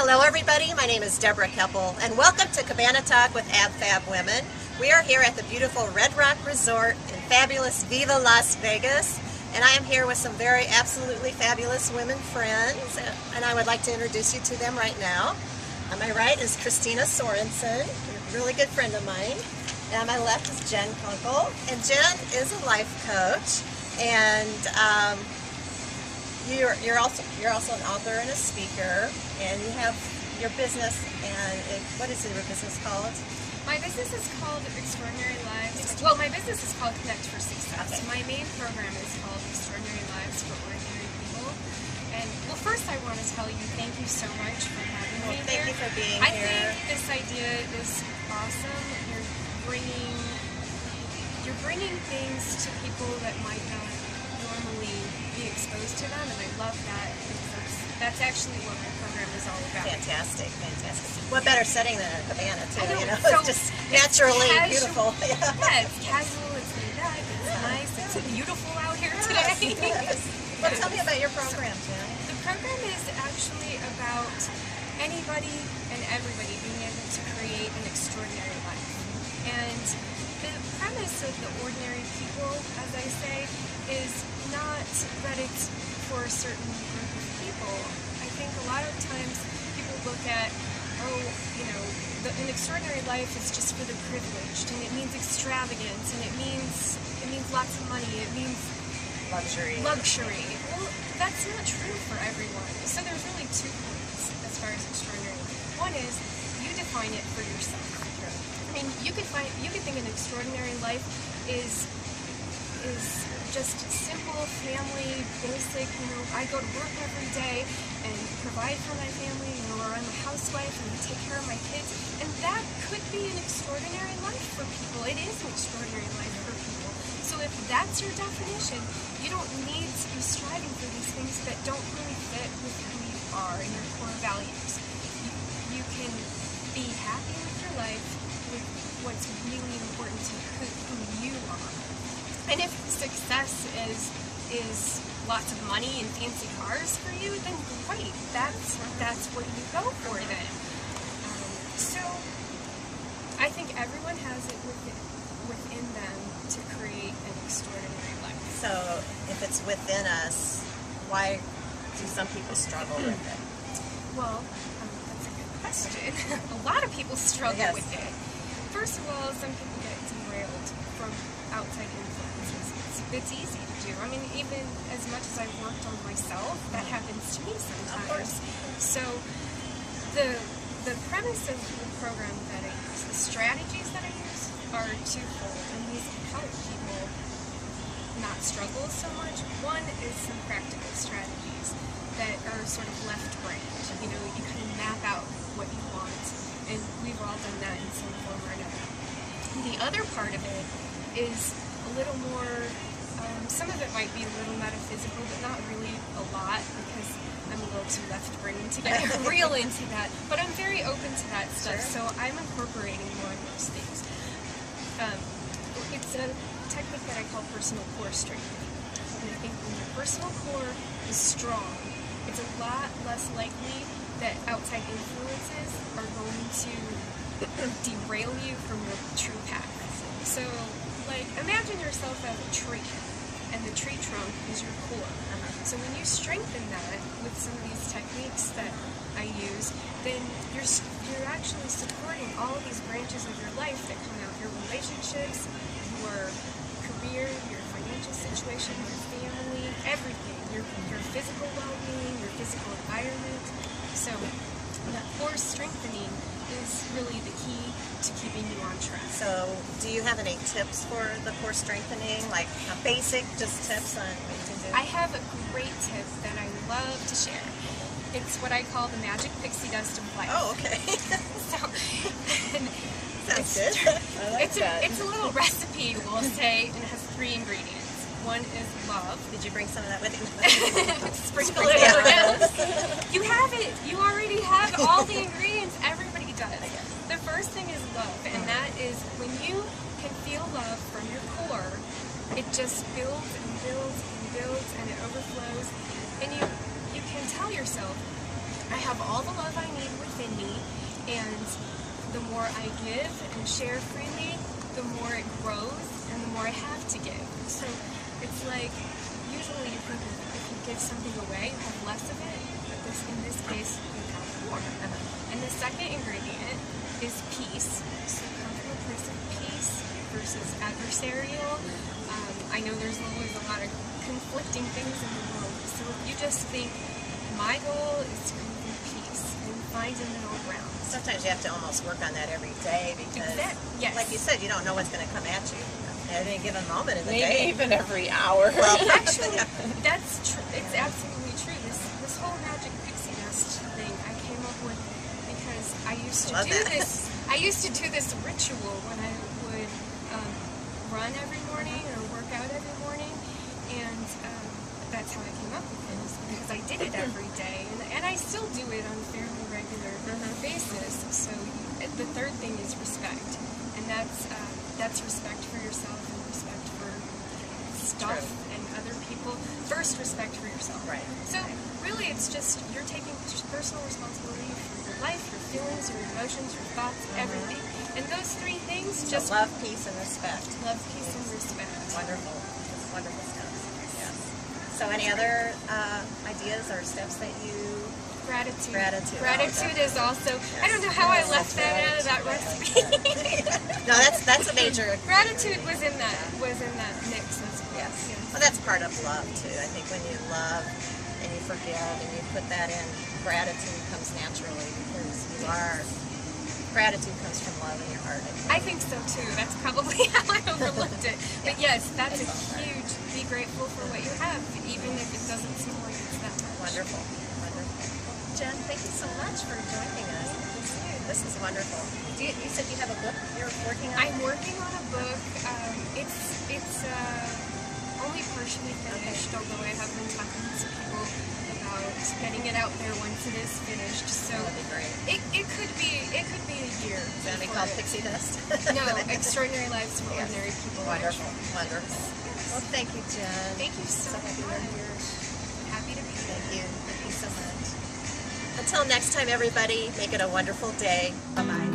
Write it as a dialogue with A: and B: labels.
A: Hello everybody, my name is Deborah Keppel and welcome to Cabana Talk with Abfabwomen. We are here at the beautiful Red Rock Resort in fabulous Viva Las Vegas, and I am here with some very absolutely fabulous women friends, and I would like to introduce you to them right now. On my right is Christina Sorensen, a really good friend of mine, and on my left is Jen Kunkel, and Jen is a life coach, and you're also an author and a speaker, and you have your business. And what is your business called?
B: My business is called Extraordinary Lives. Well, my business is called Connect for Success. Okay. My main program is called Extraordinary Lives for Ordinary People. And well, first I want to tell you thank you so much for having me here.
A: Thank you for being
B: here. I
A: think
B: this idea is awesome. You're bringing things to people that might not normally be exposed to them, and I love that. That's actually what my program is all about.
A: Fantastic, fantastic. What better setting than a cabana too?
B: So
A: it's just naturally beautiful.
B: Yeah, it's casual, it's laid back, it's nice, it's beautiful out here today.
A: Yes. Well, tell me about your program, Jen.
B: The program is actually about anybody and everybody being able to create an extraordinary life. And the premise of the ordinary people, as I say, is not that it's for a certain group of people. I think a lot of times people look at, an extraordinary life is just for the privileged, and it means extravagance, and it means lots of money, it means
A: luxury.
B: Well, that's not true for everyone. So there's really 2 points as far as extraordinary life. One is you define it for yourself. I mean, you could think an extraordinary life is just simple, family, basic, I go to work every day and provide for my family, or I'm a housewife and I take care of my kids, and that could be an extraordinary life for people. It is an extraordinary life for people. So if that's your definition, you don't need to be striving for these things that don't really fit with who you are and your core values. You can be happy with your life with what's really important to who you are. And if success is lots of money and fancy cars for you, then great. That's what you go for then. So I think everyone has it within them to create an extraordinary life.
A: So if it's within us, why do some people struggle with it?
B: Well, that's a good question. A lot of people struggle with it. First of all, some people get derailed from outside influences. It's easy to do. I mean, even as much as I've worked on myself, that happens to me sometimes. So the premise of the program that I use, the strategies that I use, are twofold, and these help people not struggle so much. One is some practical strategies that are sort of left-brained. You kind of map out what you want, and we've all done that in some form or another. The other part of it is a little more, some of it might be a little metaphysical, but not really a lot, because I'm a little too left-brained to get real into that. But I'm very open to that stuff, so I'm incorporating more of those things. It's a technique that I call personal core strengthening. And I think when your personal core is strong, it's a lot less likely that outside influences are going to derail you from your true path. So, imagine yourself as a tree, and the tree trunk is your core. So when you strengthen that with some of these techniques that I use, then you're actually supporting all of these branches of your life that come out: your relationships, your career, your financial situation, your family, everything, your physical well-being, your physical environment. So that core strengthening is really the key to keeping you on track.
A: So do you have any tips for the core strengthening, like basic just tips on what you can do?
B: I have a great tip that I love to share. It's what I call the magic pixie dust of life.
A: Oh, okay. Sounds good. I like that.
B: It's a little recipe, we'll say, and it has 3 ingredients. One is love. Did you bring some of that with you? Sprinkle it on. You have it. You already have all the ingredients. Everybody does. The first thing is love, and that is when you can feel love from your core, it just builds and builds and builds, and it overflows, and you can tell yourself, I have all the love I need within me, and the more I give and share freely, the more it grows and the more I have to give. So it's like, usually you think if you give something away, you have less of it, but in this case, you have more. And the second ingredient is peace. So come from a place of peace versus adversarial. I know there's always a lot of conflicting things in the world, so if you just think, my goal is to come from peace and find a middle ground.
A: Sometimes you have to almost work on that every day because,
B: yes.
A: like you said, you don't know what's going to come at you at any given moment in the
C: Maybe
A: day.
C: even every hour.
A: Well,
B: actually, that's true. It's absolutely true. This whole magic pixie dust thing I came up with because I used to do this. I used to do this ritual when I would run every morning or work out every morning, and that's how I came up with it, because I did it every day, and I still do it on a fairly regular basis. So the third thing is respect, and that's respect for yourself and respect for stuff and other people. First, respect for yourself.
A: Right.
B: So really, it's just you're taking personal responsibility for your life, your feelings, your emotions, your thoughts, everything. And those three things just
A: love, peace, and respect.
B: Love, peace, and respect.
A: Wonderful. Wonderful stuff. Yes. So any other ideas or steps that you...
B: Gratitude.
A: Gratitude
B: is also... Yes. I don't know how I left that out of that recipe.
A: No, that's a major...
B: Gratitude was in that mix as well.
A: Yes. Well, that's part of love, too. I think when you love and you forgive and you put that in, gratitude comes naturally because you are... Gratitude comes from love in your heart.
B: I think so too. That's probably how I overlooked it. But yes, that's a huge, be grateful for what you have, even if it doesn't seem like it's that much.
A: Wonderful. Wonderful. Jen, thank you so much for joining us. This is wonderful. You said you have a book you're working on?
B: I'm working on a book. It's only partially finished, although I have been talking to people about getting it out there once it is finished. So
A: that would be great.
B: It could be a year.
A: Is it going to be called Pixie Dust?
B: No, Extraordinary Lives for Ordinary People.
A: Wonderful, wonderful. Well, thank you, Jen.
B: Thank you so
A: happy
B: much.
A: you're here.
B: Happy to be here.
A: Thank you so much. Until next time, everybody, make it a wonderful day.
C: Bye-bye.